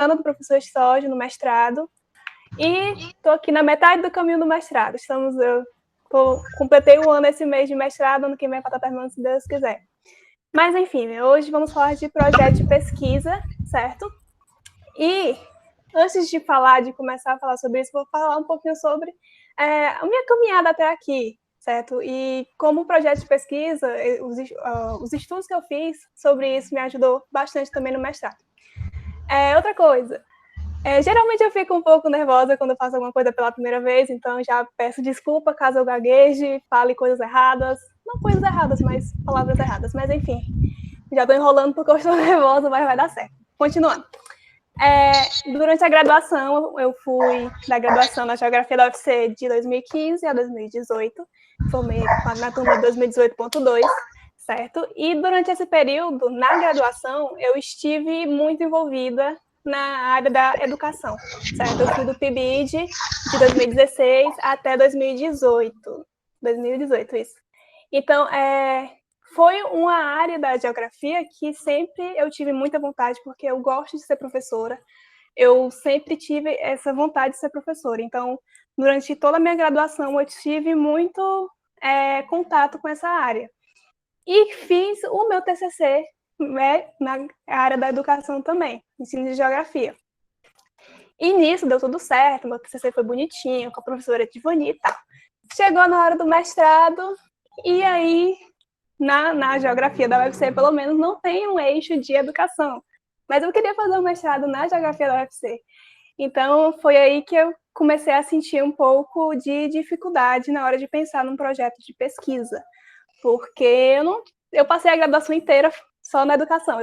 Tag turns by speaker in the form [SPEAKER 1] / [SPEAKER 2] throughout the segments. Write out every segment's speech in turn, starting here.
[SPEAKER 1] Ana, do professor Stódio, no mestrado, e estou aqui na metade do caminho do mestrado. Completei um ano esse mês de mestrado, ano que vem para estar terminando, se Deus quiser. Mas, enfim, hoje vamos falar de projeto de pesquisa, certo? E, antes de começar a falar sobre isso, vou falar um pouquinho sobre a minha caminhada até aqui, certo? E como projeto de pesquisa, os estudos que eu fiz sobre isso me ajudou bastante também no mestrado. Outra coisa, geralmente eu fico um pouco nervosa quando eu faço alguma coisa pela primeira vez, então já peço desculpa caso eu gagueje, fale coisas erradas, não coisas erradas, mas palavras erradas, mas enfim, já estou enrolando porque eu estou nervosa, mas vai dar certo. Continuando. Durante a graduação, eu fui da graduação na Geografia da UFC de 2015 a 2018, formei na turma 2018.2, certo? E durante esse período, na graduação, eu estive muito envolvida na área da educação, certo? Eu fui do PIBID de 2016 até 2018. 2018, isso. Então, foi uma área da geografia que sempre eu tive muita vontade, porque eu gosto de ser professora, eu sempre tive essa vontade de ser professora. Então, durante toda a minha graduação, eu tive muito contato com essa área. E fiz o meu TCC na área da educação também, ensino de geografia. E nisso deu tudo certo, meu TCC foi bonitinho, com a professora Tivani e tal. Chegou na hora do mestrado, e aí, na geografia da UFC, pelo menos, não tem um eixo de educação. Mas eu queria fazer um mestrado na geografia da UFC. Então, foi aí que eu comecei a sentir um pouco de dificuldade na hora de pensar num projeto de pesquisa. Porque eu passei a graduação inteira só na educação,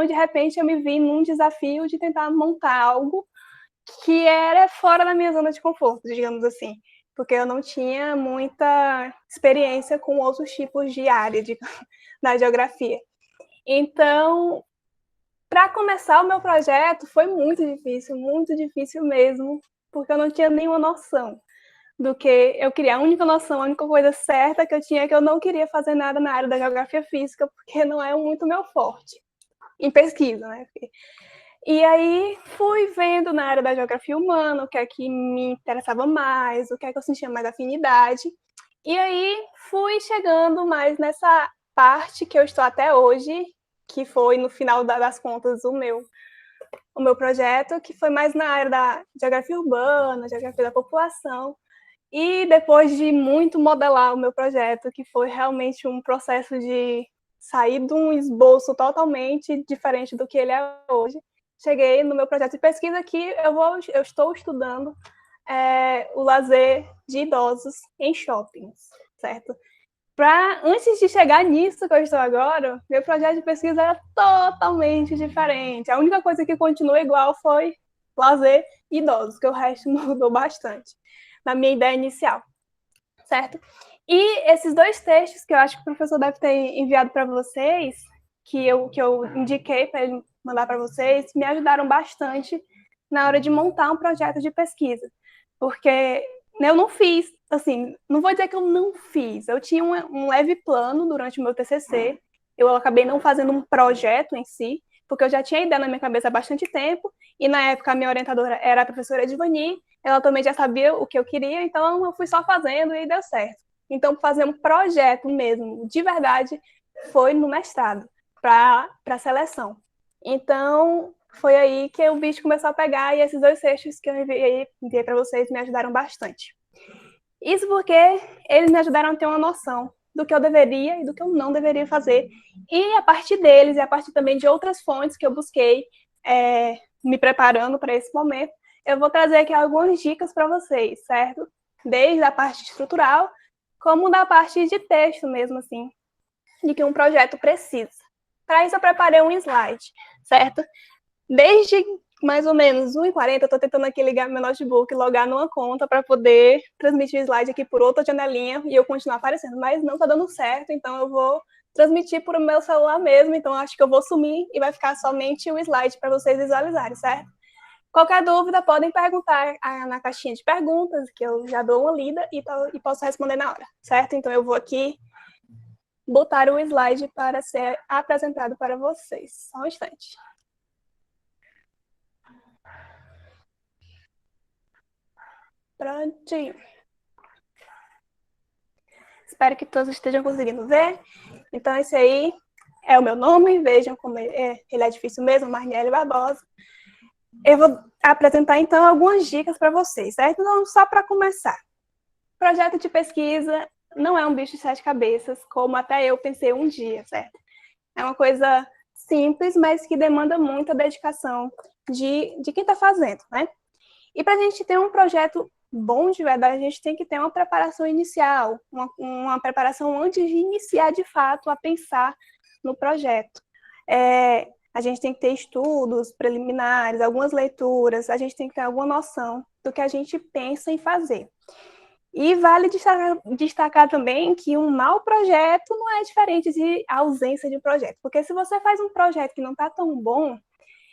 [SPEAKER 1] e de repente eu me vi num desafio de tentar montar algo que era fora da minha zona de conforto, digamos assim, porque eu não tinha muita experiência com outros tipos de área na geografia. Então, para começar o meu projeto foi muito difícil mesmo, porque eu não tinha nenhuma noção do que eu queria. A única noção, a única coisa certa que eu tinha é que eu não queria fazer nada na área da geografia física, porque não é muito meu forte, em pesquisa, né? E aí fui vendo na área da geografia humana o que é que me interessava mais, o que é que eu sentia mais afinidade. E aí fui chegando mais nessa parte que eu estou até hoje, que foi, no final das contas, o meu projeto, que foi mais na área da geografia urbana, geografia da população. E depois de muito modelar o meu projeto, que foi realmente um processo de sair de um esboço totalmente diferente do que ele é hoje, cheguei no meu projeto de pesquisa que eu estou estudando o lazer de idosos em shoppings, certo? Antes de chegar nisso que eu estou agora, meu projeto de pesquisa era totalmente diferente. A única coisa que continua igual foi lazer e idosos, que o resto mudou bastante na minha ideia inicial, certo? E esses dois textos que eu acho que o professor deve ter enviado para vocês, que eu indiquei para ele mandar para vocês, me ajudaram bastante na hora de montar um projeto de pesquisa, porque eu não fiz, assim, não vou dizer que eu não fiz, eu tinha um leve plano durante o meu TCC, eu acabei não fazendo um projeto em si, porque eu já tinha ideia na minha cabeça há bastante tempo, e na época a minha orientadora era a professora Edvani, ela também já sabia o que eu queria, então eu fui só fazendo e deu certo. Então, fazer um projeto mesmo, de verdade, foi no mestrado, para seleção. Então, foi aí que o bicho começou a pegar, e esses dois textos que eu enviei para vocês me ajudaram bastante. Isso porque eles me ajudaram a ter uma noção do que eu deveria e do que eu não deveria fazer. E a partir deles, e a partir também de outras fontes que eu busquei, me preparando para esse momento, eu vou trazer aqui algumas dicas para vocês, certo? Desde a parte estrutural, como da parte de texto mesmo, assim, de que um projeto precisa. Para isso, eu preparei um slide, certo? Desde mais ou menos 1h40, eu estou tentando aqui ligar meu notebook, logar numa conta para poder transmitir o slide aqui por outra janelinha e eu continuar aparecendo, mas não está dando certo, então eu vou transmitir por meu celular mesmo, então acho que eu vou sumir e vai ficar somente o slide para vocês visualizarem, certo? Qualquer dúvida, podem perguntar na caixinha de perguntas, que eu já dou uma lida e posso responder na hora, certo? Então eu vou aqui botar o slide para ser apresentado para vocês. Só um instante. Prontinho. Espero que todos estejam conseguindo ver. Então, esse aí é o meu nome. Vejam como ele é difícil mesmo, Marniele Barbosa. Eu vou apresentar, então, algumas dicas para vocês, certo? Então, só para começar. Projeto de pesquisa não é um bicho de 7 cabeças, como até eu pensei um dia, certo? É uma coisa simples, mas que demanda muita dedicação de quem está fazendo, né? E para a gente ter um projeto bom de verdade, a gente tem que ter uma preparação inicial, uma preparação antes de iniciar de fato a pensar no projeto. A gente tem que ter estudos preliminares, algumas leituras, a gente tem que ter alguma noção do que a gente pensa em fazer. E vale destacar também que um mau projeto não é diferente de ausência de projeto, porque se você faz um projeto que não está tão bom,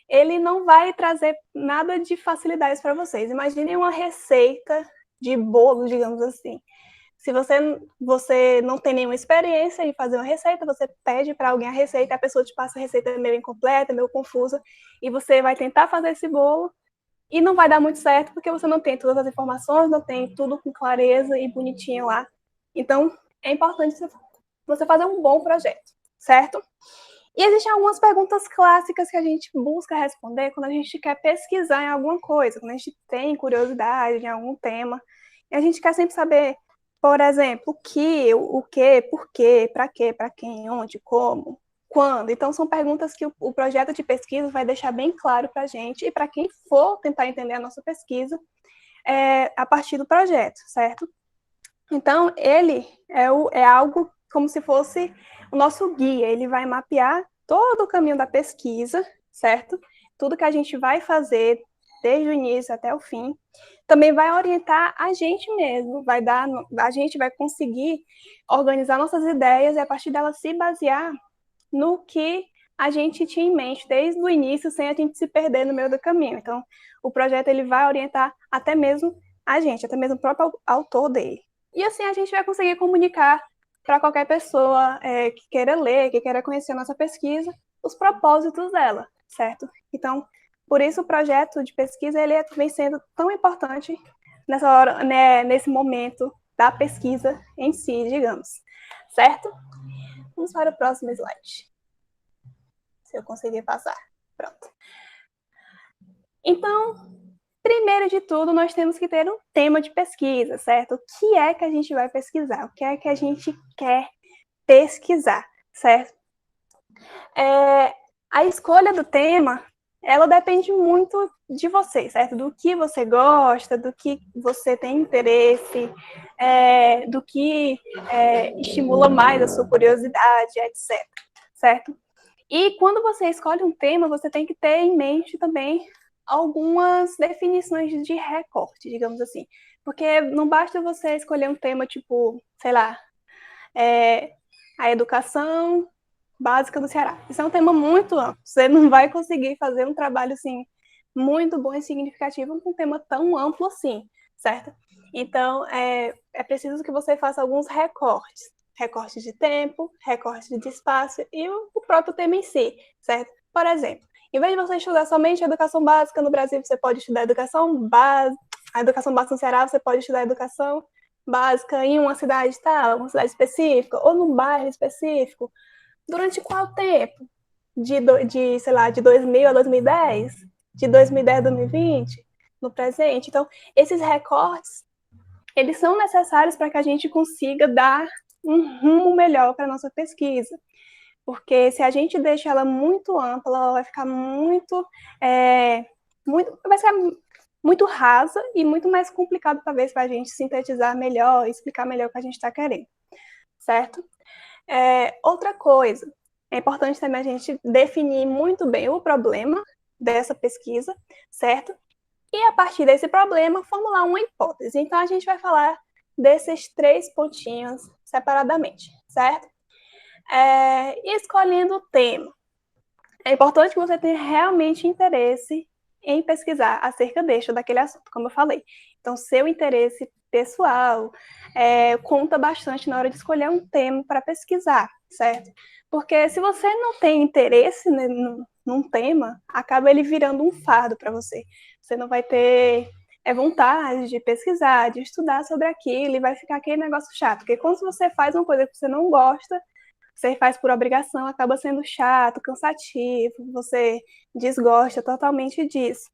[SPEAKER 1] ele não vai trazer nada de facilidades para vocês. Imaginem uma receita de bolo, digamos assim. Se você não tem nenhuma experiência em fazer uma receita, você pede para alguém a receita, a pessoa te passa a receita meio incompleta, meio confusa, e você vai tentar fazer esse bolo e não vai dar muito certo porque você não tem todas as informações, não tem tudo com clareza e bonitinho lá. Então, é importante você fazer um bom projeto, certo? E existem algumas perguntas clássicas que a gente busca responder quando a gente quer pesquisar em alguma coisa, quando a gente tem curiosidade em algum tema. E a gente quer sempre saber, por exemplo, o que, por quê, para quem, onde, como, quando. Então, são perguntas que o projeto de pesquisa vai deixar bem claro para a gente e para quem for tentar entender a nossa pesquisa a partir do projeto, certo? Então, ele é algo como se fosse o nosso guia, ele vai mapear todo o caminho da pesquisa, certo? Tudo que a gente vai fazer, desde o início até o fim. Também vai orientar a gente mesmo, a gente vai conseguir organizar nossas ideias e a partir delas se basear no que a gente tinha em mente desde o início, sem a gente se perder no meio do caminho. Então, o projeto ele vai orientar até mesmo a gente, até mesmo o próprio autor dele. E assim a gente vai conseguir comunicar para qualquer pessoa que queira ler, que queira conhecer a nossa pesquisa, os propósitos dela, certo? Então, por isso o projeto de pesquisa ele vem sendo tão importante nessa hora, né, nesse momento da pesquisa em si, digamos, certo? Vamos para o próximo slide. Se eu conseguir passar. Pronto. Então, primeiro de tudo, nós temos que ter um tema de pesquisa, certo? O que é que a gente vai pesquisar? O que é que a gente quer pesquisar, certo? A escolha do tema, ela depende muito de você, certo? Do que você gosta, do que você tem interesse, do que estimula mais a sua curiosidade, etc. Certo? E quando você escolhe um tema, você tem que ter em mente também algumas definições de recorte, digamos assim. Porque não basta você escolher um tema tipo, sei lá, a educação básica do Ceará. Isso é um tema muito amplo. Você não vai conseguir fazer um trabalho assim muito bom e significativo com um tema tão amplo assim, certo? Então, é preciso que você faça alguns recortes. Recortes de tempo, recortes de espaço e o próprio tema em si, certo? Por exemplo, em vez de você estudar somente a educação básica no Brasil, você pode estudar a educação básica no Ceará, você pode estudar a educação básica em uma cidade, tá? Uma cidade específica, ou num bairro específico. Durante qual tempo? Sei lá, de 2000 a 2010? De 2010 a 2020? No presente? Então, esses recortes, eles são necessários para que a gente consiga dar um rumo melhor para a nossa pesquisa. Porque se a gente deixa ela muito ampla, ela vai ficar vai ficar muito rasa e muito mais complicado, talvez, para a gente sintetizar melhor, explicar melhor o que a gente está querendo, certo? Outra coisa, é importante também a gente definir muito bem o problema dessa pesquisa, certo? E a partir desse problema, formular uma hipótese. Então, a gente vai falar desses 3 pontinhos separadamente, certo? E escolhendo o tema. É importante que você tenha realmente interesse em pesquisar acerca deste ou daquele assunto, como eu falei. Então, seu interesse pessoal conta bastante na hora de escolher um tema para pesquisar, certo? Porque se você não tem interesse num tema, acaba ele virando um fardo para você. Você não vai ter vontade de pesquisar, de estudar sobre aquilo, e vai ficar aquele negócio chato. Porque quando você faz uma coisa que você não gosta, você faz por obrigação, acaba sendo chato, cansativo, você desgosta totalmente disso.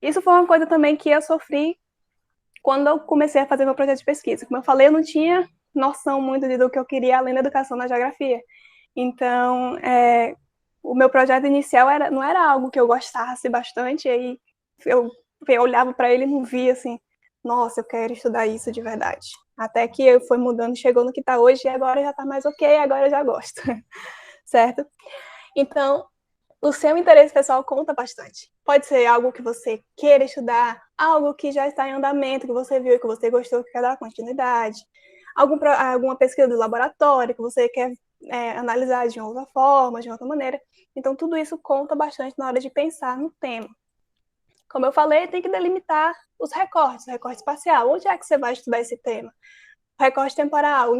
[SPEAKER 1] Isso foi uma coisa também que eu sofri quando eu comecei a fazer meu projeto de pesquisa. Como eu falei, eu não tinha noção muito do que eu queria além da educação na geografia. Então, o meu projeto inicial não era algo que eu gostasse bastante, e aí eu olhava para ele e não via assim, nossa, eu quero estudar isso de verdade. Até que eu fui mudando, chegou no que está hoje, e agora já está mais ok, agora eu já gosto, certo? Então, o seu interesse pessoal conta bastante. Pode ser algo que você queira estudar, algo que já está em andamento, que você viu, que você gostou, que quer dar continuidade, alguma pesquisa do laboratório que você quer analisar de outra forma, de outra maneira. Então, tudo isso conta bastante na hora de pensar no tema. Como eu falei, tem que delimitar os recortes, o recorte espacial. Onde é que você vai estudar esse tema? O recorte temporal,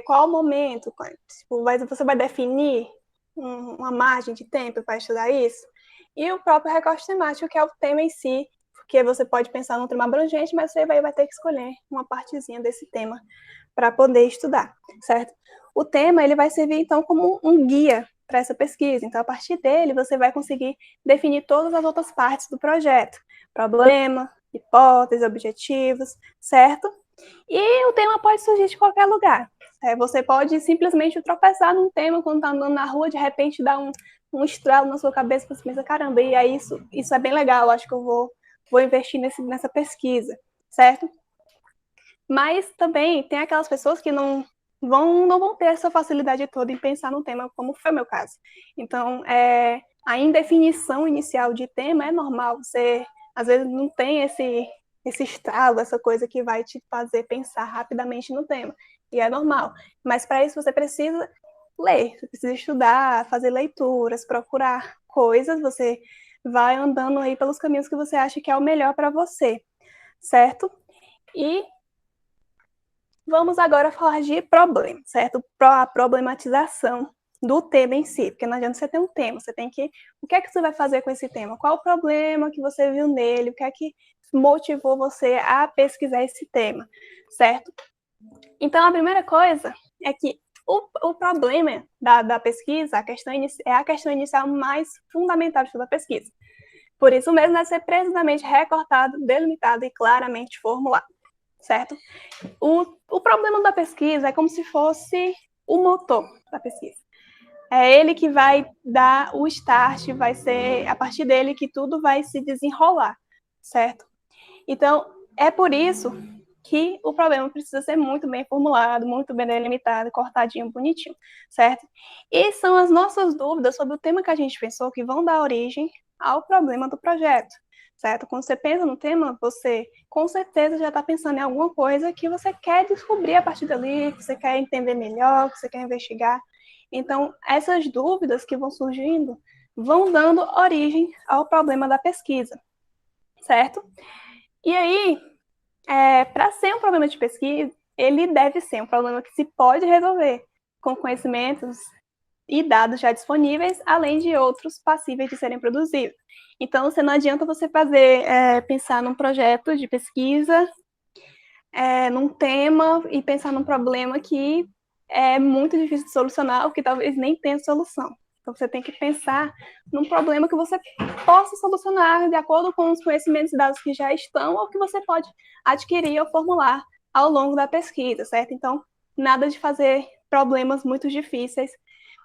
[SPEAKER 1] qual o momento? Tipo, você vai definir uma margem de tempo para estudar isso? E o próprio recorte temático, que é o tema em si, porque você pode pensar num tema abrangente, mas você vai ter que escolher uma partezinha desse tema para poder estudar, certo? O tema ele vai servir, então, como um guia para essa pesquisa. Então, a partir dele, você vai conseguir definir todas as outras partes do projeto. Problema, hipótese, objetivos, certo? E o tema pode surgir de qualquer lugar. Você pode simplesmente tropeçar num tema quando está andando na rua, de repente dá um estralo na sua cabeça, você pensa, caramba, e aí isso é bem legal, acho que eu vou investir nessa pesquisa, certo? Mas também tem aquelas pessoas que não vão ter essa facilidade toda em pensar no tema, como foi o meu caso. Então, a indefinição inicial de tema é normal, você às vezes não tem esse estralo, essa coisa que vai te fazer pensar rapidamente no tema, e é normal. Mas para isso você precisa ler, você precisa estudar, fazer leituras, procurar coisas, você vai andando aí pelos caminhos que você acha que é o melhor para você, certo? E vamos agora falar de problema, certo? A problematização do tema em si, porque não adianta você ter um tema, você tem que... O que é que você vai fazer com esse tema? Qual o problema que você viu nele? O que é que motivou você a pesquisar esse tema, certo? Então, a primeira coisa é que o problema da pesquisa, é a questão inicial mais fundamental de toda a pesquisa. Por isso mesmo, deve ser precisamente recortado, delimitado e claramente formulado, certo? O problema da pesquisa é como se fosse o motor da pesquisa. É ele que vai dar o start, vai ser a partir dele que tudo vai se desenrolar, certo? Então, é por isso que o problema precisa ser muito bem formulado, muito bem delimitado, cortadinho, bonitinho, certo? E são as nossas dúvidas sobre o tema que a gente pensou que vão dar origem ao problema do projeto, certo? Quando você pensa no tema, você com certeza já está pensando em alguma coisa que você quer descobrir a partir dali, que você quer entender melhor, que você quer investigar. Então, essas dúvidas que vão surgindo vão dando origem ao problema da pesquisa, certo? E aí, para ser um problema de pesquisa, ele deve ser um problema que se pode resolver com conhecimentos e dados já disponíveis, além de outros passíveis de serem produzidos. Então, você não adianta você pensar num projeto de pesquisa, num tema, e pensar num problema que é muito difícil de solucionar, ou que talvez nem tenha solução. Então, você tem que pensar num problema que você possa solucionar de acordo com os conhecimentos e dados que já estão, ou que você pode adquirir ou formular ao longo da pesquisa, certo? Então, nada de fazer problemas muito difíceis,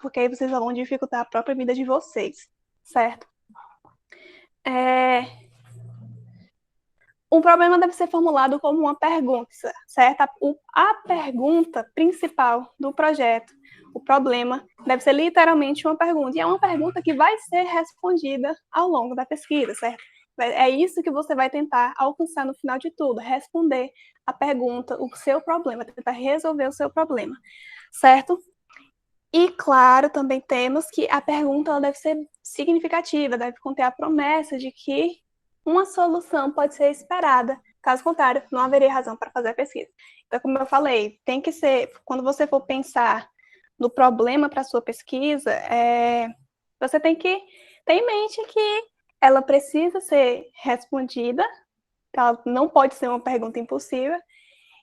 [SPEAKER 1] porque aí vocês vão dificultar a própria vida de vocês, certo? Um problema deve ser formulado como uma pergunta, certo? A pergunta principal do projeto, o problema, deve ser literalmente uma pergunta. E é uma pergunta que vai ser respondida ao longo da pesquisa, certo? É isso que você vai tentar alcançar no final de tudo, responder a pergunta, o seu problema, tentar resolver o seu problema, certo? E, claro, também temos que a pergunta ela deve ser significativa, deve conter a promessa de que uma solução pode ser esperada. Caso contrário, não haveria razão para fazer a pesquisa. Então, como eu falei, tem que ser, quando você for pensar no problema para a sua pesquisa, você tem que ter em mente que ela precisa ser respondida ela não pode ser uma pergunta impossível,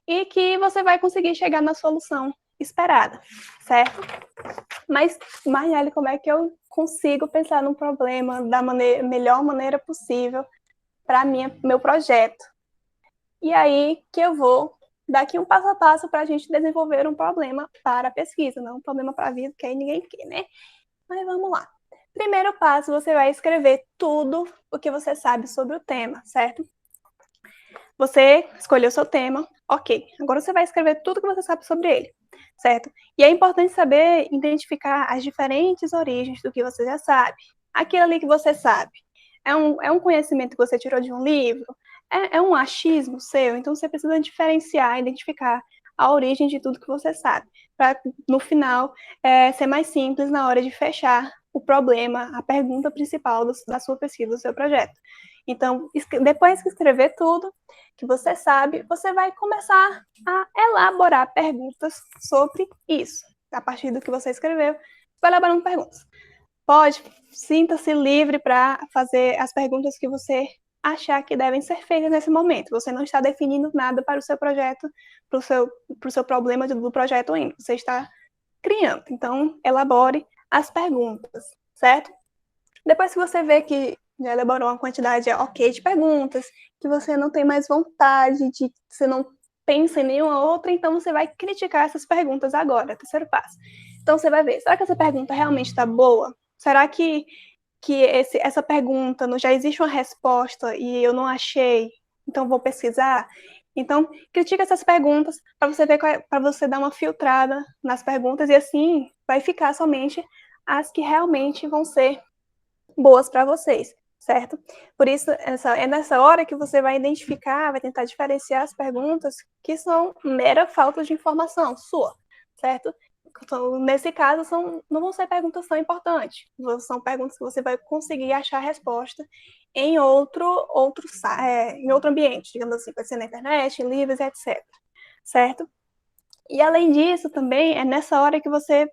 [SPEAKER 1] e que você vai conseguir chegar na solução esperada, certo? Mas, Marnelle, como é que eu consigo pensar num problema da melhor maneira possível para meu projeto? E aí que eu vou dar aqui um passo a passo para a gente desenvolver um problema para a pesquisa, não um problema para a vida, que aí ninguém quer, né? Mas vamos lá. Primeiro passo, você vai escrever tudo o que você sabe sobre o tema, certo? Você escolheu o seu tema, ok. Agora você vai escrever tudo que você sabe sobre ele, certo? E é importante saber identificar as diferentes origens do que você já sabe. Aquilo ali que você sabe é um conhecimento que você tirou de um livro? É um achismo seu? Então você precisa diferenciar, identificar a origem de tudo que você sabe, para no final ser mais simples na hora de fechar o problema, a pergunta principal da sua pesquisa, do seu projeto. Então, depois que escrever tudo que você sabe, você vai começar a elaborar perguntas sobre isso. A partir do que você escreveu, você vai elaborando perguntas. Sinta-se livre para fazer as perguntas que você achar que devem ser feitas nesse momento. Você não está definindo nada para o seu projeto, para o seu problema do projeto ainda. Você está criando. Então, elabore as perguntas, certo? Depois que você vê que já elaborou uma quantidade ok de perguntas, que você não tem mais vontade você não pensa em nenhuma outra, então você vai criticar essas perguntas agora, terceiro passo. Então você vai ver, será que essa pergunta realmente está boa? Será que essa pergunta já existe uma resposta e eu não achei, então vou pesquisar? Então, critica essas perguntas para você ver, para você dar uma filtrada nas perguntas e assim vai ficar somente as que realmente vão ser boas para vocês, certo? Por isso, é nessa hora que você vai identificar, vai tentar diferenciar as perguntas que são mera falta de informação sua, certo? Então, nesse caso, não vão ser perguntas tão importantes. São perguntas que você vai conseguir achar a resposta em outro ambiente, digamos assim, pode ser na internet, em livros, etc. Certo? E, além disso, também, é nessa hora que você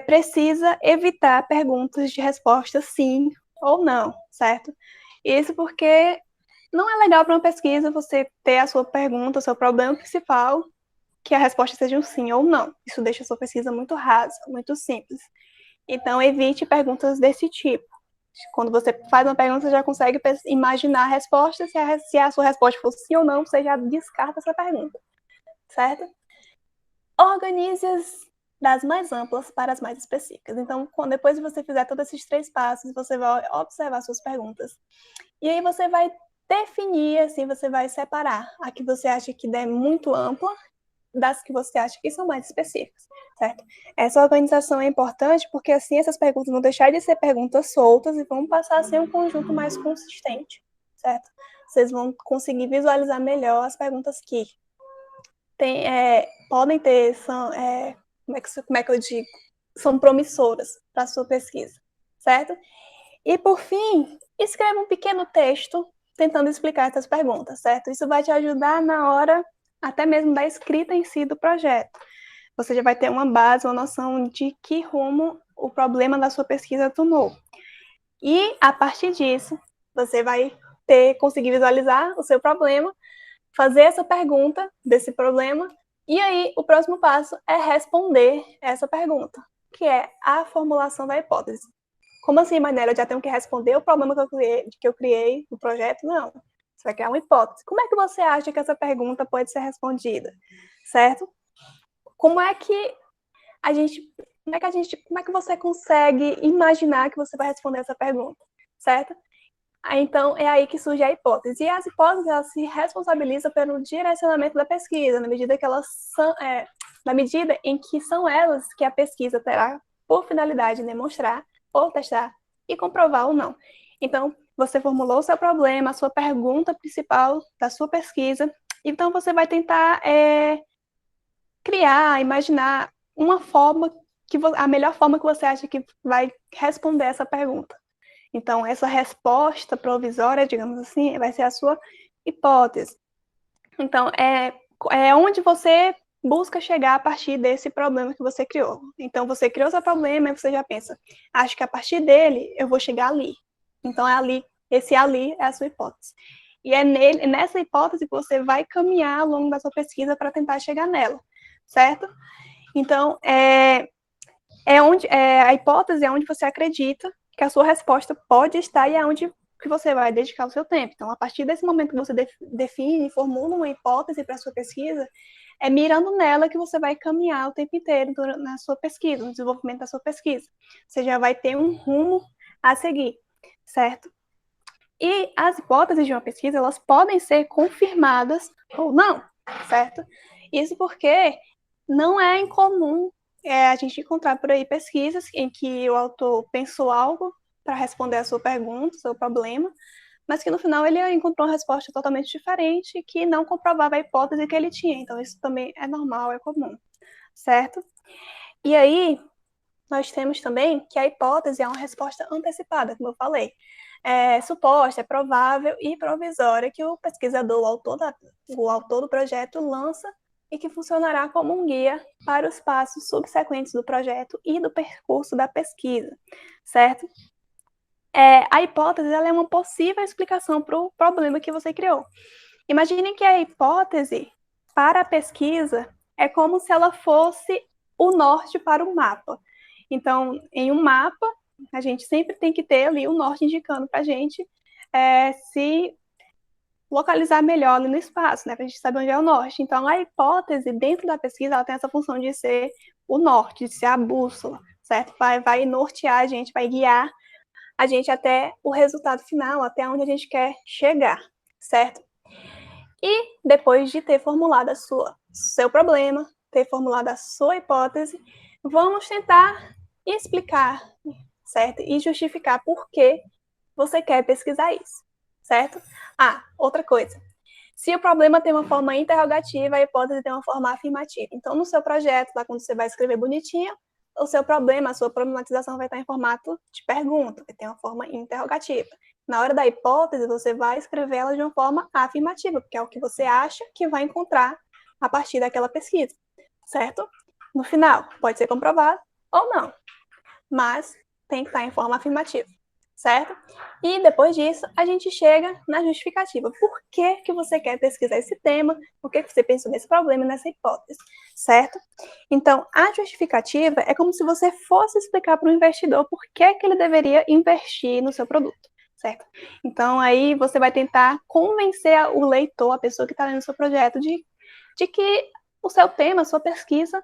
[SPEAKER 1] precisa evitar perguntas de resposta sim ou não, certo? Isso porque não é legal para uma pesquisa você ter a sua pergunta, o seu problema principal, que a resposta seja um sim ou não. Isso deixa a sua pesquisa muito rasa, muito simples. Então, evite perguntas desse tipo. Quando você faz uma pergunta, você já consegue imaginar a resposta. Se a sua resposta for sim ou não, você já descarta essa pergunta, certo? Organize das mais amplas para as mais específicas. Então, depois de você fizer todos esses 3 passos, você vai observar suas perguntas. E aí você vai definir, assim, você vai separar a que você acha que é muito ampla das que você acha que são mais específicas, certo? Essa organização é importante porque, assim, essas perguntas vão deixar de ser perguntas soltas e vão passar a ser um conjunto mais consistente, certo? Vocês vão conseguir visualizar melhor as perguntas que podem ter, como é que eu digo? São promissoras para a sua pesquisa, certo? E, por fim, escreva um pequeno texto tentando explicar essas perguntas, certo? Isso vai te ajudar na hora até mesmo da escrita em si do projeto. Você já vai ter uma base, uma noção de que rumo o problema da sua pesquisa tomou. E, a partir disso, você vai conseguir visualizar o seu problema, fazer essa pergunta desse problema, e aí o próximo passo é responder essa pergunta, que é a formulação da hipótese. Como assim, Marnelle, eu já tenho que responder o problema que eu criei no projeto? Não. Você vai criar uma hipótese. Como é que você acha que essa pergunta pode ser respondida? Certo? Como é que você consegue imaginar que você vai responder essa pergunta? Certo? Então, é aí que surge a hipótese. E as hipóteses, elas se responsabilizam pelo direcionamento da pesquisa, na medida em que são elas que a pesquisa terá por finalidade demonstrar, ou testar, e comprovar ou não. Então, você formulou o seu problema, a sua pergunta principal da sua pesquisa, então você vai tentar imaginar a melhor forma que você acha que vai responder essa pergunta. Então, essa resposta provisória, digamos assim, vai ser a sua hipótese. Então, é onde você busca chegar a partir desse problema que você criou. Então, você criou seu problema e você já pensa, acho que a partir dele eu vou chegar ali. Então, esse ali é a sua hipótese. E é nessa hipótese que você vai caminhar ao longo da sua pesquisa para tentar chegar nela, certo? Então, a hipótese é onde você acredita que a sua resposta pode estar e é onde que você vai dedicar o seu tempo. Então, a partir desse momento que você define e formula uma hipótese para a sua pesquisa, é mirando nela que você vai caminhar o tempo inteiro na sua pesquisa, no desenvolvimento da sua pesquisa. Você já vai ter um rumo a seguir, certo? E as hipóteses de uma pesquisa, elas podem ser confirmadas ou não, certo? Isso porque não é incomum a gente encontrar por aí pesquisas em que o autor pensou algo para responder a sua pergunta, o seu problema, mas que no final ele encontrou uma resposta totalmente diferente que não comprovava a hipótese que ele tinha. Então, isso também é normal, é comum, certo? E aí, nós temos também que a hipótese é uma resposta antecipada, como eu falei. É suposta, é provável e provisória que o pesquisador, o autor do projeto, lança e que funcionará como um guia para os passos subsequentes do projeto e do percurso da pesquisa, certo? A hipótese ela é uma possível explicação para o problema que você criou. Imaginem que a hipótese para a pesquisa é como se ela fosse o norte para o mapa. Então, em um mapa, a gente sempre tem que ter ali o norte indicando para a gente se localizar melhor ali no espaço, né? Para a gente saber onde é o norte. Então, a hipótese dentro da pesquisa ela tem essa função de ser o norte, de ser a bússola, certo? Vai nortear a gente, vai guiar a gente até o resultado final, até onde a gente quer chegar, certo? E depois de ter formulado seu problema, ter formulado a sua hipótese, vamos tentar explicar, certo? E justificar por que você quer pesquisar isso, certo? Outra coisa. Se o problema tem uma forma interrogativa, a hipótese tem uma forma afirmativa. Então, no seu projeto, lá quando você vai escrever bonitinho, o seu problema, a sua problematização vai estar em formato de pergunta, que tem uma forma interrogativa. Na hora da hipótese, você vai escrever ela de uma forma afirmativa, porque é o que você acha que vai encontrar a partir daquela pesquisa, certo? No final, pode ser comprovado ou não, mas tem que estar em forma afirmativa, certo? E depois disso, a gente chega na justificativa. Por que você quer pesquisar esse tema? Por que você pensou nesse problema e nessa hipótese, certo? Então, a justificativa é como se você fosse explicar para o investidor por que ele deveria investir no seu produto, certo? Então, aí você vai tentar convencer o leitor, a pessoa que está lendo o seu projeto, de que o seu tema, a sua pesquisa,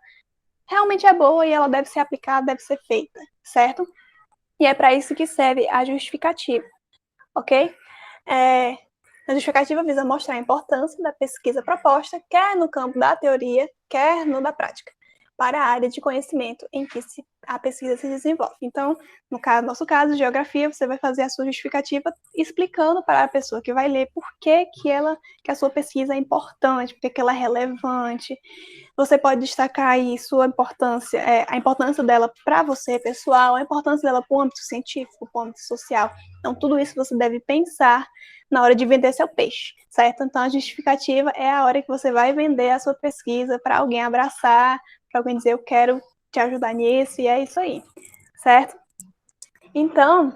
[SPEAKER 1] realmente é boa e ela deve ser aplicada, deve ser feita, certo? E é para isso que serve a justificativa, ok? A justificativa visa mostrar a importância da pesquisa proposta, quer no campo da teoria, quer no da prática, para a área de conhecimento em que a pesquisa se desenvolve. Então, no nosso caso, geografia, você vai fazer a sua justificativa explicando para a pessoa que vai ler por que a sua pesquisa é importante, por que ela é relevante. Você pode destacar aí sua importância, a importância dela para você, pessoal, a importância dela para o âmbito científico, para o âmbito social. Então, tudo isso você deve pensar na hora de vender seu peixe, certo? Então, a justificativa é a hora que você vai vender a sua pesquisa para alguém abraçar, para alguém dizer, eu quero te ajudar nisso, e é isso aí, certo? Então,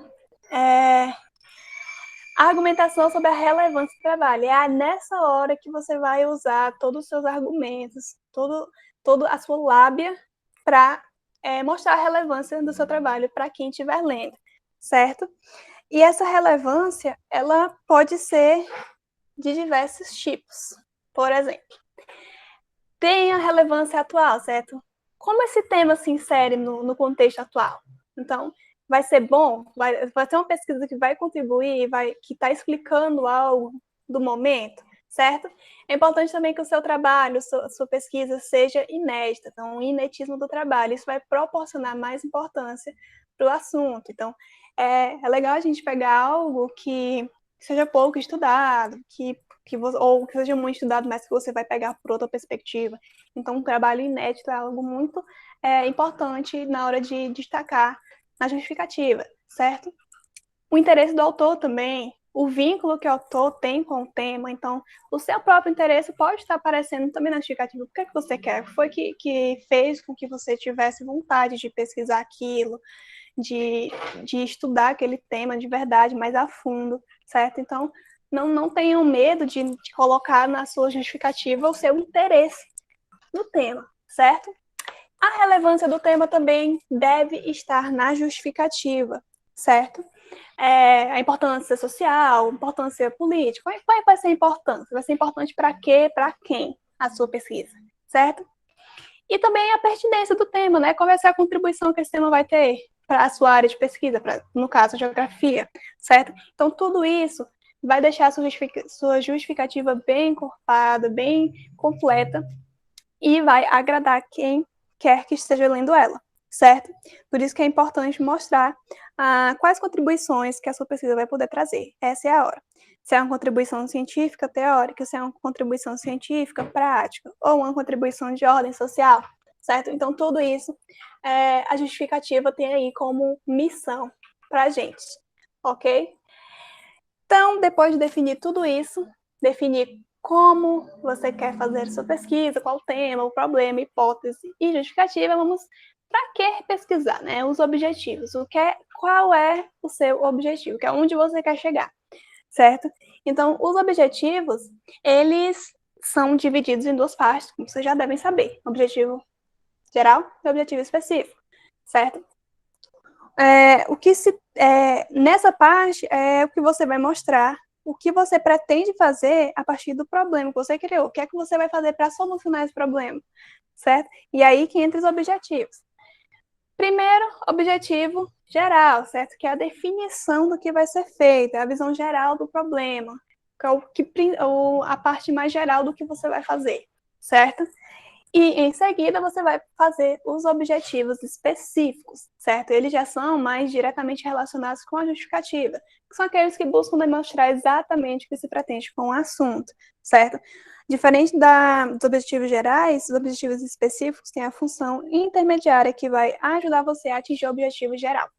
[SPEAKER 1] a argumentação sobre a relevância do trabalho é nessa hora que você vai usar todos os seus argumentos, toda a sua lábia para mostrar a relevância do seu trabalho para quem estiver lendo, certo? E essa relevância, ela pode ser de diversos tipos. Por exemplo, tem a relevância atual, certo? Como esse tema se insere no contexto atual? Então, vai ser bom? Vai ser uma pesquisa que vai contribuir, que está explicando algo do momento, certo? É importante também que o seu trabalho, a sua pesquisa seja inédita, então, o inetismo do trabalho, isso vai proporcionar mais importância para o assunto. Então, é legal a gente pegar algo que seja pouco estudado, ou que seja muito estudado, mas que você vai pegar por outra perspectiva. Então, um trabalho inédito é algo muito importante na hora de destacar na justificativa, certo? O interesse do autor também, o vínculo que o autor tem com o tema, então, o seu próprio interesse pode estar aparecendo também na justificativa. O que você quer? O que foi que fez com que você tivesse vontade de pesquisar aquilo, de estudar aquele tema de verdade, mais a fundo, certo? Então, não tenham medo de colocar na sua justificativa o seu interesse no tema, certo? A relevância do tema também deve estar na justificativa, certo? A importância social, a importância política. Qual vai ser a importância? Vai ser importante para quê, para quem a sua pesquisa, certo? E também a pertinência do tema, né? Qual vai ser a contribuição que esse tema vai ter para a sua área de pesquisa, no caso, a geografia, certo? Então, tudo isso vai deixar a sua justificativa bem encorpada, bem completa, e vai agradar quem quer que esteja lendo ela, certo? Por isso que é importante mostrar quais contribuições que a sua pesquisa vai poder trazer. Essa é a hora. Se é uma contribuição científica teórica, se é uma contribuição científica prática, ou uma contribuição de ordem social, certo? Então, tudo isso, a justificativa tem aí como missão para a gente, ok? Então, depois de definir tudo isso, definir como você quer fazer sua pesquisa, qual o tema, o problema, hipótese e justificativa, vamos para que pesquisar, né? Os objetivos, qual é o seu objetivo, que é onde você quer chegar, certo? Então, os objetivos, eles são divididos em duas partes, como vocês já devem saber, objetivo geral e objetivo específico, certo? Nessa parte é o que você vai mostrar, o que você pretende fazer a partir do problema que você criou, o que é que você vai fazer para solucionar esse problema, certo? E aí que entra os objetivos. Primeiro, objetivo geral, certo? Que é a definição do que vai ser feito, é a visão geral do problema, que é a parte mais geral do que você vai fazer, certo? E, em seguida, você vai fazer os objetivos específicos, certo? Eles já são mais diretamente relacionados com a justificativa, que são aqueles que buscam demonstrar exatamente o que se pretende com o assunto, certo? Diferente dos objetivos gerais, os objetivos específicos têm a função intermediária que vai ajudar você a atingir o objetivo geral.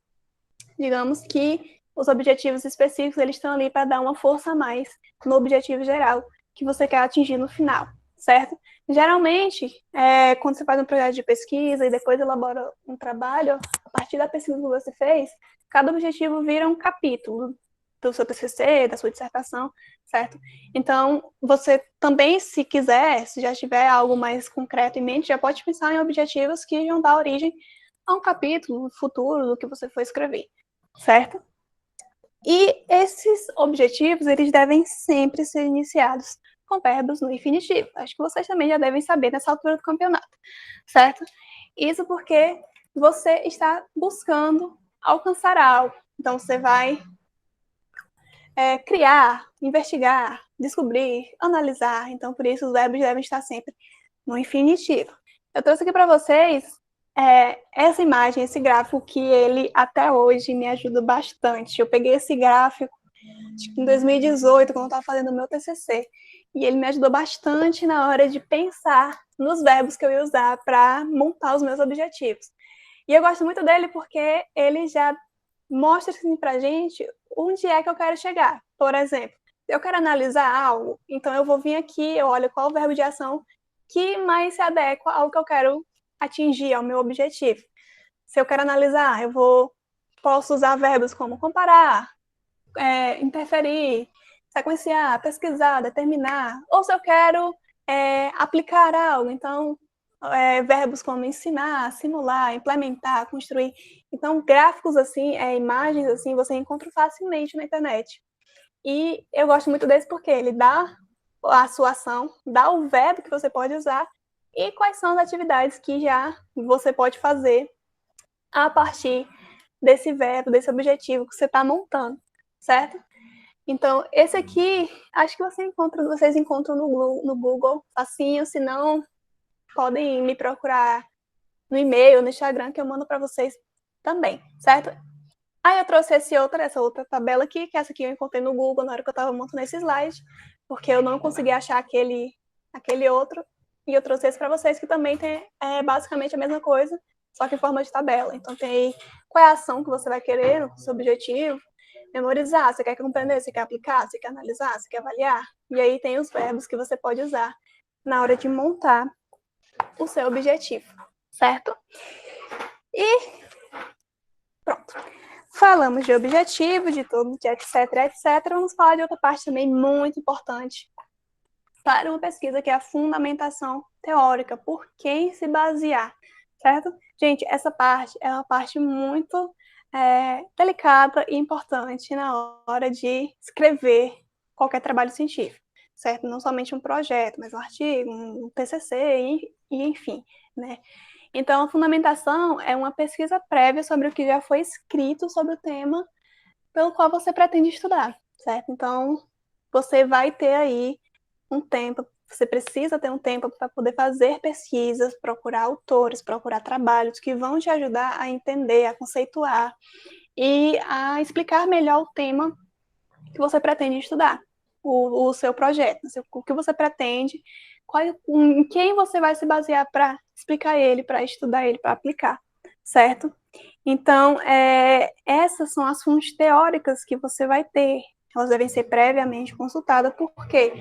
[SPEAKER 1] Digamos que os objetivos específicos eles estão ali para dar uma força a mais no objetivo geral que você quer atingir no final, certo? Geralmente, quando você faz um projeto de pesquisa e depois elabora um trabalho, a partir da pesquisa que você fez, cada objetivo vira um capítulo do seu TCC, da sua dissertação, certo? Então, você também, se quiser, se já tiver algo mais concreto em mente, já pode pensar em objetivos que vão dar origem a um capítulo futuro do que você for escrever, certo? E esses objetivos, eles devem sempre ser iniciados com verbos no infinitivo. Acho que vocês também já devem saber nessa altura do campeonato, certo? Isso porque você está buscando alcançar algo. Então, você vai criar, investigar, descobrir, analisar. Então, por isso, os verbos devem estar sempre no infinitivo. Eu trouxe aqui para vocês essa imagem, esse gráfico que ele até hoje me ajuda bastante. Eu peguei esse gráfico acho que em 2018, quando eu estava fazendo o meu TCC, e ele me ajudou bastante na hora de pensar nos verbos que eu ia usar para montar os meus objetivos. E eu gosto muito dele porque ele já mostra assim, para a gente onde é que eu quero chegar. Por exemplo, se eu quero analisar algo, então eu vou vir aqui, eu olho qual o verbo de ação que mais se adequa ao que eu quero atingir, ao meu objetivo. Se eu quero analisar, posso usar verbos como comparar, interferir, sequenciar, pesquisar, determinar. Ou se eu quero aplicar algo, então verbos como ensinar, simular, implementar, construir. Então, gráficos assim, imagens assim, você encontra facilmente na internet. E eu gosto muito desse porque ele dá a sua ação, dá o verbo que você pode usar e quais são as atividades que já você pode fazer a partir desse verbo, desse objetivo que você está montando, certo? Então, esse aqui, acho que vocês encontram no Google, facinho, se não, podem me procurar no e-mail, no Instagram, que eu mando para vocês também, certo? Aí eu trouxe essa outra tabela aqui, que essa aqui eu encontrei no Google na hora que eu estava montando esse slide, porque eu não consegui achar aquele outro, e eu trouxe esse para vocês, que também tem basicamente a mesma coisa, só que em forma de tabela. Então tem aí qual é a ação que você vai querer, o seu objetivo, memorizar, você quer compreender, você quer aplicar, você quer analisar, você quer avaliar, e aí tem os verbos que você pode usar na hora de montar o seu objetivo, certo? E pronto. Falamos de objetivo, de tudo, de etc, etc. Vamos falar de outra parte também muito importante para uma pesquisa, que é a fundamentação teórica, por quem se basear, certo? Gente, essa parte é uma parte muito delicada e importante na hora de escrever qualquer trabalho científico, certo? Não somente um projeto, mas um artigo, um TCC e enfim, né? Então, a fundamentação é uma pesquisa prévia sobre o que já foi escrito sobre o tema pelo qual você pretende estudar, certo? Então, você vai ter aí um tempo, você precisa ter um tempo para poder fazer pesquisas, procurar autores, procurar trabalhos que vão te ajudar a entender, a conceituar e a explicar melhor o tema que você pretende estudar, o seu projeto, o que você pretende, em quem você vai se basear para explicar ele, para estudar ele, para aplicar, certo? Então, essas são as fontes teóricas que você vai ter. Elas devem ser previamente consultadas, porque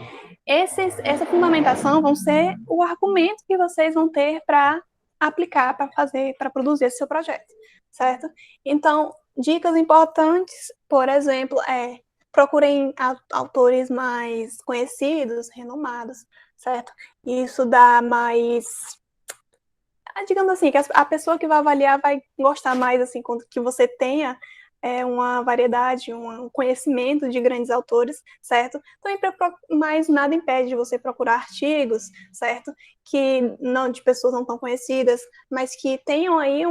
[SPEAKER 1] essa fundamentação vão ser o argumento que vocês vão ter para aplicar, para produzir esse seu projeto, certo? Então, dicas importantes, por exemplo, procurem autores mais conhecidos, renomados, certo? Isso dá mais, digamos assim, que a pessoa que vai avaliar vai gostar mais, assim, que você tenha uma variedade, um conhecimento de grandes autores, certo? Também, mas nada impede de você procurar artigos, certo? Que não de pessoas não tão conhecidas, mas que tenham aí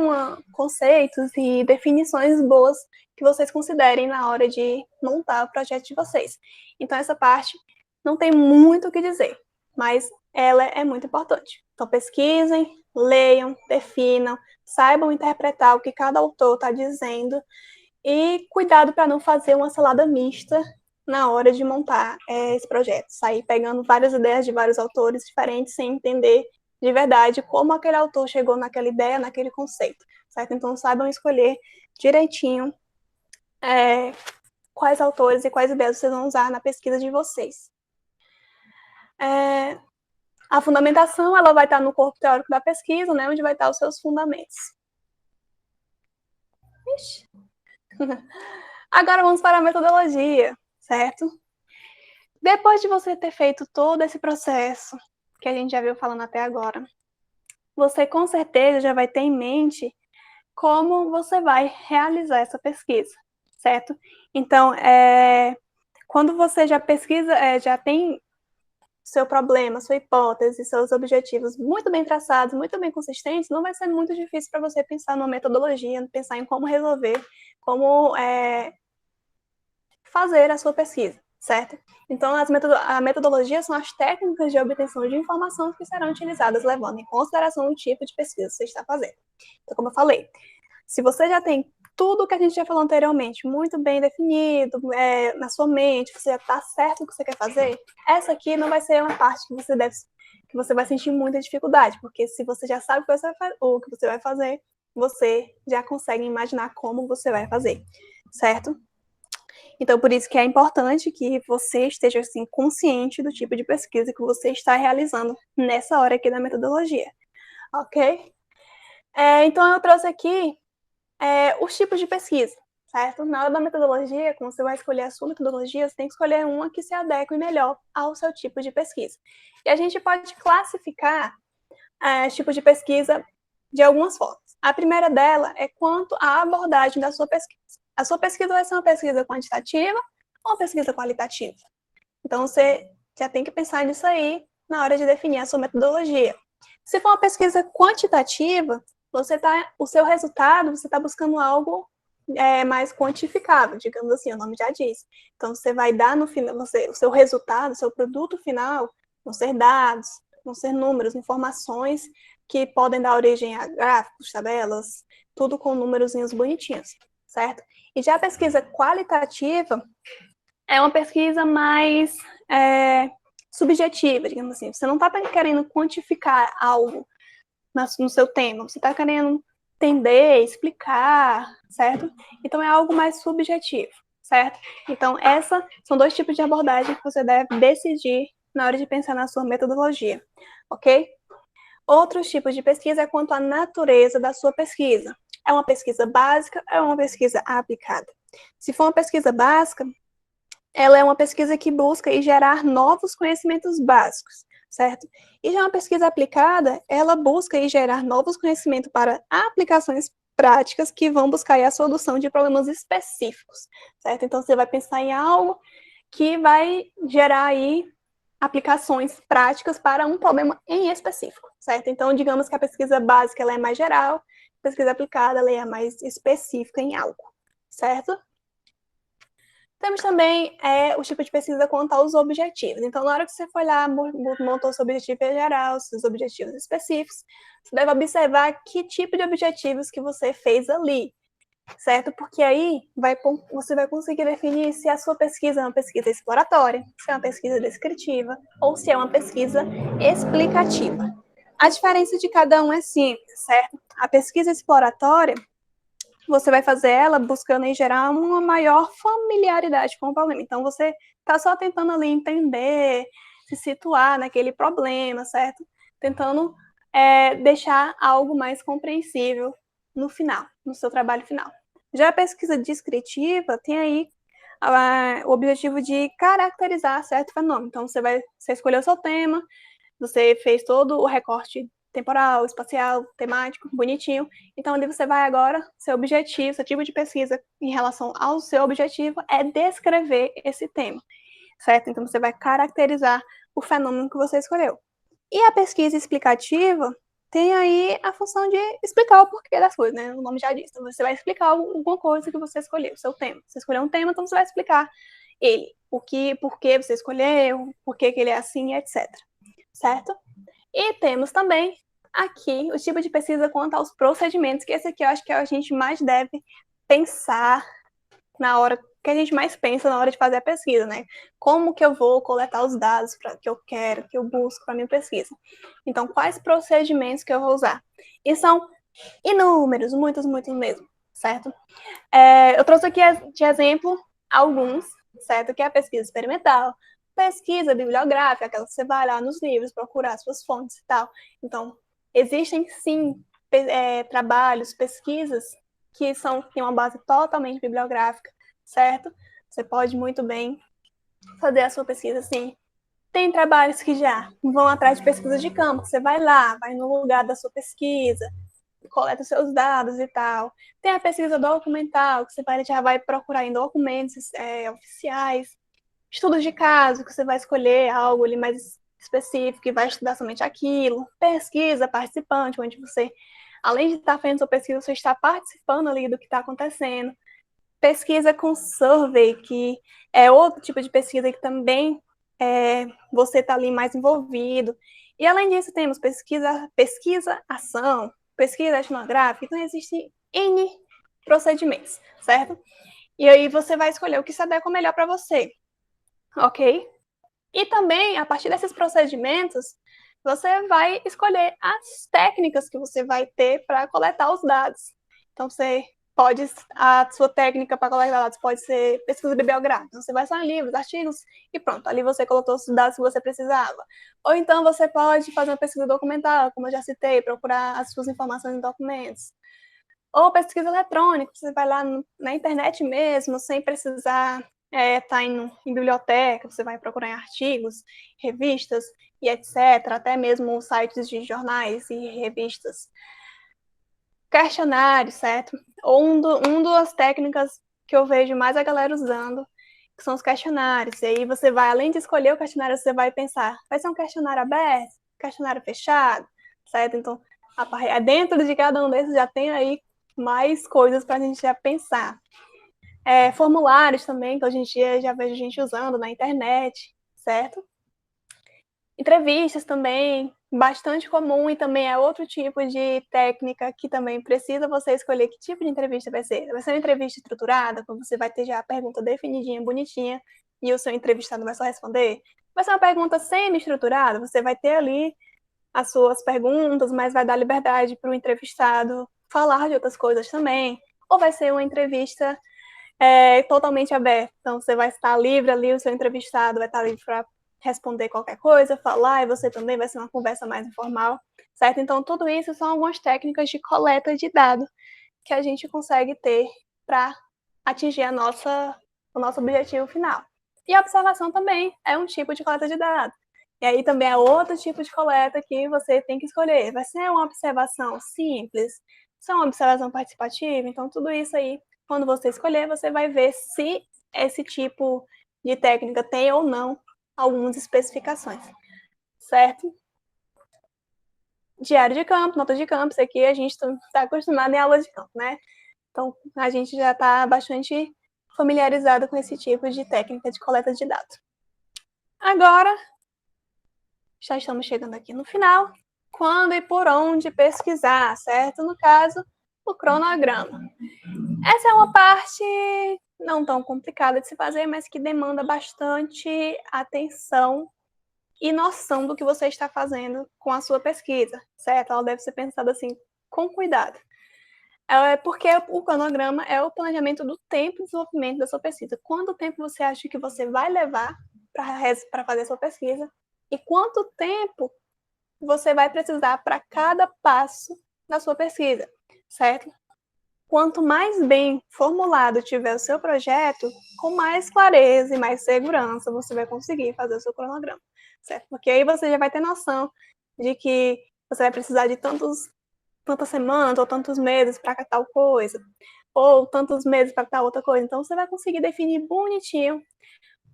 [SPEAKER 1] conceitos e definições boas que vocês considerem na hora de montar o projeto de vocês. Então, essa parte não tem muito o que dizer, mas ela é muito importante. Então, pesquisem, leiam, definam, saibam interpretar o que cada autor está dizendo e cuidado para não fazer uma salada mista na hora de montar esse projeto. Sair pegando várias ideias de vários autores diferentes sem entender de verdade como aquele autor chegou naquela ideia, naquele conceito, certo? Então, saibam escolher direitinho quais autores e quais ideias vocês vão usar na pesquisa de vocês. A fundamentação, ela vai estar no corpo teórico da pesquisa, né, onde vai estar os seus fundamentos. Ixi. Agora vamos para a metodologia, certo? Depois de você ter feito todo esse processo que a gente já viu falando até agora, você com certeza já vai ter em mente como você vai realizar essa pesquisa, certo? Então, quando você já pesquisa, já tem seu problema, sua hipótese, seus objetivos muito bem traçados, muito bem consistentes, não vai ser muito difícil para você pensar numa metodologia, pensar em como resolver, como fazer a sua pesquisa, certo? Então, a metodologia são as técnicas de obtenção de informação que serão utilizadas levando em consideração o tipo de pesquisa que você está fazendo. Então, como eu falei, se você já tem tudo que a gente já falou anteriormente muito bem definido na sua mente, você já está certo o que você quer fazer, essa aqui não vai ser uma parte que você vai sentir muita dificuldade, porque se você já sabe o que você vai fazer, você já consegue imaginar como você vai fazer, certo? Então, por isso que é importante que você esteja assim, consciente do tipo de pesquisa que você está realizando nessa hora aqui da metodologia, ok? Então, eu trouxe aqui os tipos de pesquisa, certo? Na hora da metodologia, quando você vai escolher a sua metodologia, você tem que escolher uma que se adeque melhor ao seu tipo de pesquisa. E a gente pode classificar os tipos de pesquisa de algumas formas. A primeira dela é quanto à abordagem da sua pesquisa. A sua pesquisa vai ser uma pesquisa quantitativa ou uma pesquisa qualitativa? Então, você já tem que pensar nisso aí na hora de definir a sua metodologia. Se for uma pesquisa quantitativa, o seu resultado, você está buscando algo mais quantificável, digamos assim, o nome já diz. Então, você vai dar no final, o seu resultado, o seu produto final, vão ser dados, vão ser números, informações que podem dar origem a gráficos, tabelas, tudo com númerozinhos bonitinhos, certo? E já a pesquisa qualitativa é uma pesquisa mais subjetiva, digamos assim. Você não está querendo quantificar algo no seu tema, você está querendo entender, explicar, certo? Então, é algo mais subjetivo, certo? Então, são dois tipos de abordagem que você deve decidir na hora de pensar na sua metodologia, ok? Outros tipos de pesquisa é quanto à natureza da sua pesquisa. É uma pesquisa básica ou é uma pesquisa aplicada? Se for uma pesquisa básica, ela é uma pesquisa que busca gerar novos conhecimentos básicos, certo? E já uma pesquisa aplicada, ela busca gerar novos conhecimentos para aplicações práticas que vão buscar a solução de problemas específicos, certo? Então, você vai pensar em algo que vai gerar aí aplicações práticas para um problema em específico, certo? Então, digamos que a pesquisa básica ela é mais geral, a pesquisa aplicada ela é mais específica em algo, certo? Temos também o tipo de pesquisa quanto aos objetivos. Então, na hora que você for lá, montou seu objetivo geral, seus objetivos específicos, você deve observar que tipo de objetivos que você fez ali, certo? Porque aí você vai conseguir definir se a sua pesquisa é uma pesquisa exploratória, se é uma pesquisa descritiva ou se é uma pesquisa explicativa. A diferença de cada um é simples, certo? A pesquisa exploratória, você vai fazer ela buscando em gerar uma maior familiaridade com o problema. Então, você está só tentando ali entender, se situar naquele problema, certo? Tentando deixar algo mais compreensível no final, no seu trabalho final. Já a pesquisa descritiva tem aí o objetivo de caracterizar certo fenômeno. Então, você escolheu o seu tema, você fez todo o recorte temporal, espacial, temático, bonitinho. Então, ali você vai agora, seu objetivo, seu tipo de pesquisa em relação ao seu objetivo é descrever esse tema, certo? Então, você vai caracterizar o fenômeno que você escolheu. E a pesquisa explicativa tem aí a função de explicar o porquê das coisas, né? O nome já diz. Então, você vai explicar alguma coisa que você escolheu, o seu tema. Você escolheu um tema, então você vai explicar ele, por que você escolheu, por que ele é assim, etc. Certo? E temos também aqui o tipo de pesquisa quanto aos procedimentos, que esse aqui eu acho que a gente mais deve pensar na hora que a gente mais pensa na hora de fazer a pesquisa, né? Como que eu vou coletar os dados que eu quero, que eu busco para minha pesquisa? Então, quais procedimentos que eu vou usar? E são inúmeros, muitos mesmo, certo? Eu trouxe aqui de exemplo alguns, certo? Que é a pesquisa experimental, pesquisa bibliográfica, aquela que você vai lá nos livros procurar suas fontes e tal. Então, existem sim trabalhos, pesquisas que têm uma base totalmente bibliográfica, certo? Você pode muito bem fazer a sua pesquisa assim. Tem trabalhos que já vão atrás de pesquisa de campo, você vai lá, vai no lugar da sua pesquisa, coleta os seus dados e tal. Tem a pesquisa documental, que você já vai procurar em documentos oficiais. Estudos de caso, que você vai escolher algo ali mais específico e vai estudar somente aquilo. Pesquisa participante, onde você, além de estar fazendo sua pesquisa, você está participando ali do que está acontecendo. Pesquisa com survey, que é outro tipo de pesquisa que também você está ali mais envolvido. E além disso, temos pesquisa-ação, pesquisa etnográfica, então existem N procedimentos, certo? E aí você vai escolher o que se adequa melhor para você, ok? E também, a partir desses procedimentos, você vai escolher as técnicas que você vai ter para coletar os dados. Então, a sua técnica para coletar dados pode ser pesquisa bibliográfica. Então, você vai só em livros, artigos e pronto, ali você coletou os dados que você precisava. Ou então você pode fazer uma pesquisa documental, como eu já citei, procurar as suas informações em documentos. Ou pesquisa eletrônica, você vai lá na internet mesmo, sem precisar estar em biblioteca, você vai procurar em artigos, revistas e etc., até mesmo sites de jornais e revistas. Questionário, certo? Ou uma das técnicas que eu vejo mais a galera usando, que são os questionários. E aí você vai, além de escolher o questionário, você vai pensar, vai ser um questionário aberto, questionário fechado, certo? Então, dentro de cada um desses já tem aí mais coisas para a gente já pensar. Formulários também, que a gente já vejo gente usando na internet, certo? Entrevistas também, bastante comum, e também é outro tipo de técnica que também precisa você escolher que tipo de entrevista vai ser. Vai ser uma entrevista estruturada, quando você vai ter já a pergunta definidinha, bonitinha, e o seu entrevistado vai só responder. Vai ser uma pergunta semi-estruturada, você vai ter ali as suas perguntas, mas vai dar liberdade para o entrevistado falar de outras coisas também. Ou vai ser uma entrevista totalmente aberta, então você vai estar livre ali, o seu entrevistado vai estar livre para responder qualquer coisa, falar, e você também vai ser uma conversa mais informal, certo? Então, tudo isso são algumas técnicas de coleta de dados que a gente consegue ter para atingir o nosso objetivo final. E a observação também é um tipo de coleta de dados. E aí também é outro tipo de coleta que você tem que escolher. Vai ser uma observação simples, se é uma observação participativa, então tudo isso aí, quando você escolher, você vai ver se esse tipo de técnica tem ou não algumas especificações, certo? Diário de campo, nota de campo, isso aqui a gente está acostumado em aula de campo, né? Então, a gente já está bastante familiarizado com esse tipo de técnica de coleta de dados. Agora, já estamos chegando aqui no final. Quando e por onde pesquisar, certo? No caso, o cronograma. Essa é uma parte não tão complicada de se fazer, mas que demanda bastante atenção e noção do que você está fazendo com a sua pesquisa, certo? Ela deve ser pensada assim, com cuidado. Porque o cronograma é o planejamento do tempo de desenvolvimento da sua pesquisa. Quanto tempo você acha que você vai levar para fazer a sua pesquisa e quanto tempo você vai precisar para cada passo da sua pesquisa, certo? Quanto mais bem formulado tiver o seu projeto, com mais clareza e mais segurança você vai conseguir fazer o seu cronograma, certo? Porque aí você já vai ter noção de que você vai precisar de tantas semanas ou tantos meses para tal coisa, ou tantos meses para tal outra coisa. Então, você vai conseguir definir bonitinho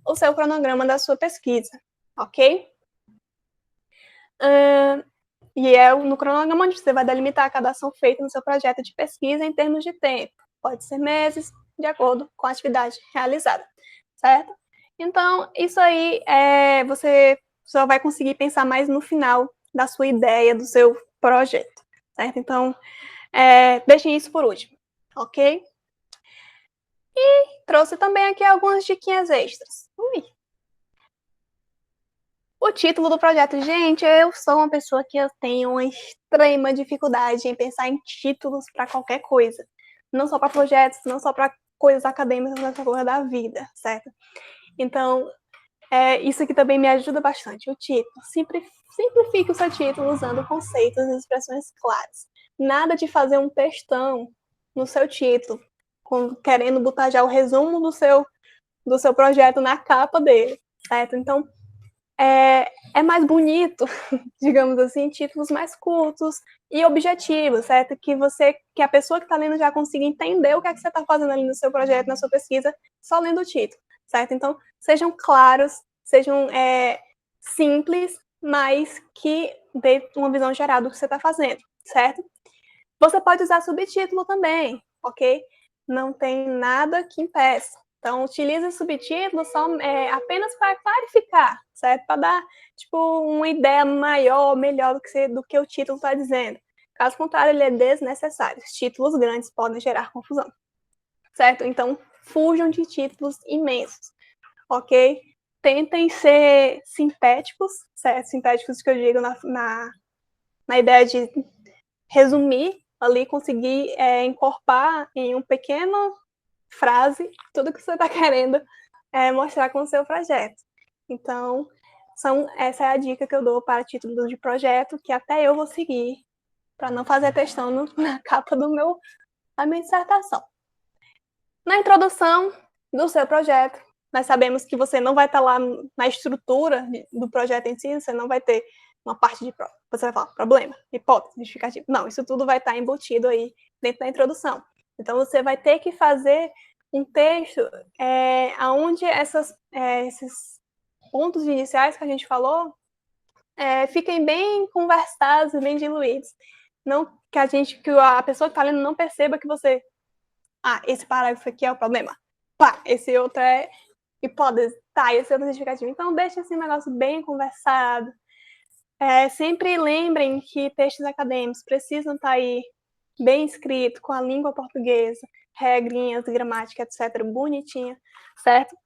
[SPEAKER 1] o seu cronograma da sua pesquisa, ok? E é no cronograma onde você vai delimitar cada ação feita no seu projeto de pesquisa em termos de tempo. Pode ser meses, de acordo com a atividade realizada, certo? Então, isso aí você só vai conseguir pensar mais no final da sua ideia, do seu projeto, certo? Então, deixem isso por último, ok? E trouxe também aqui algumas diquinhas extras. O título do projeto. Gente, eu sou uma pessoa que eu tenho uma extrema dificuldade em pensar em títulos para qualquer coisa. Não só para projetos, não só para coisas acadêmicas, mas para coisa da vida, certo? Então, isso aqui também me ajuda bastante. O título. Simplifique o seu título usando conceitos e expressões claras. Nada de fazer um textão no seu título, querendo botar já o resumo do seu projeto na capa dele, certo? Então, é mais bonito, digamos assim, títulos mais curtos e objetivos, certo? Que a pessoa que está lendo já consiga entender o que é que você está fazendo ali no seu projeto, na sua pesquisa, só lendo o título, certo? Então, sejam claros, sejam simples, mas que dê uma visão geral do que você está fazendo, certo? Você pode usar subtítulo também, ok? Não tem nada que impeça. Então, utilize subtítulos apenas para clarificar, certo? Para dar, uma ideia maior, melhor do que o título está dizendo. Caso contrário, ele é desnecessário. Os títulos grandes podem gerar confusão, certo? Então, fujam de títulos imensos, ok? Tentem ser sintéticos, certo? Sintéticos que eu digo na ideia de resumir ali, conseguir encorpar em uma pequena frase tudo que você está querendo mostrar com o seu projeto. Então, essa é a dica que eu dou para títulos de projeto, que até eu vou seguir, para não fazer textão na capa da minha dissertação. Na introdução do seu projeto, nós sabemos que você não vai estar lá na estrutura do projeto em si, você não vai ter uma parte de prova. Você vai falar problema, hipótese, justificativa. Não, isso tudo vai estar embutido aí dentro da introdução. Então, você vai ter que fazer um texto onde esses pontos iniciais que a gente falou fiquem bem conversados, bem diluídos. Não que a pessoa que está lendo não perceba que você... esse parágrafo aqui é o problema. Esse outro é hipótese. Esse outro é justificativo. Então, deixa esse negócio bem conversado. Sempre lembrem que textos acadêmicos precisam estar aí bem escrito, com a língua portuguesa, regrinhas, gramática, etc., bonitinha, certo?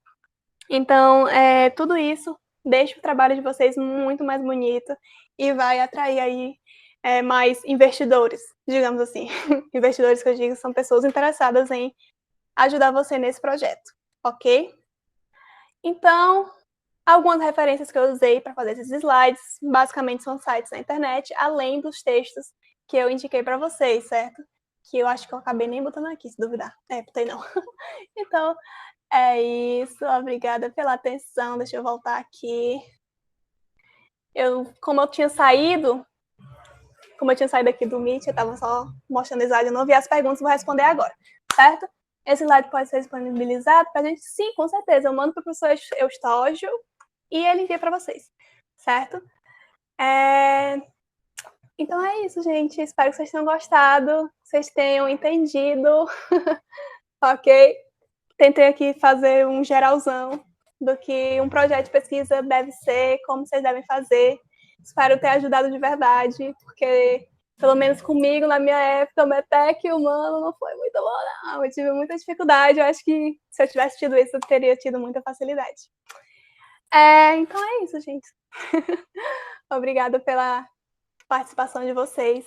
[SPEAKER 1] Então, tudo isso deixa o trabalho de vocês muito mais bonito e vai atrair aí mais investidores, digamos assim. Investidores que eu digo são pessoas interessadas em ajudar você nesse projeto, ok? Então, algumas referências que eu usei para fazer esses slides, basicamente são sites na internet, além dos textos que eu indiquei para vocês, certo? que eu acho que eu acabei nem botando aqui, se duvidar. Botei não. Então, é isso. Obrigada pela atenção. Deixa eu voltar aqui. Como eu tinha saído aqui do Meet, eu estava só mostrando o slide, eu não vi as perguntas, vou responder agora, certo? Esse slide pode ser disponibilizado para a gente? Sim, com certeza. Eu mando para o professor Eustógio e ele envia para vocês, certo? Então é isso, gente. Espero que vocês tenham gostado, que vocês tenham entendido, ok? Tentei aqui fazer um geralzão do que um projeto de pesquisa deve ser, como vocês devem fazer. Espero ter ajudado de verdade, porque, pelo menos comigo, na minha época, o METEC humano não foi muito bom, não. Eu tive muita dificuldade. Eu acho que se eu tivesse tido isso, eu teria tido muita facilidade. Então é isso, gente. Obrigada pela participação de vocês.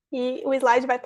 [SPEAKER 1] E o slide vai estar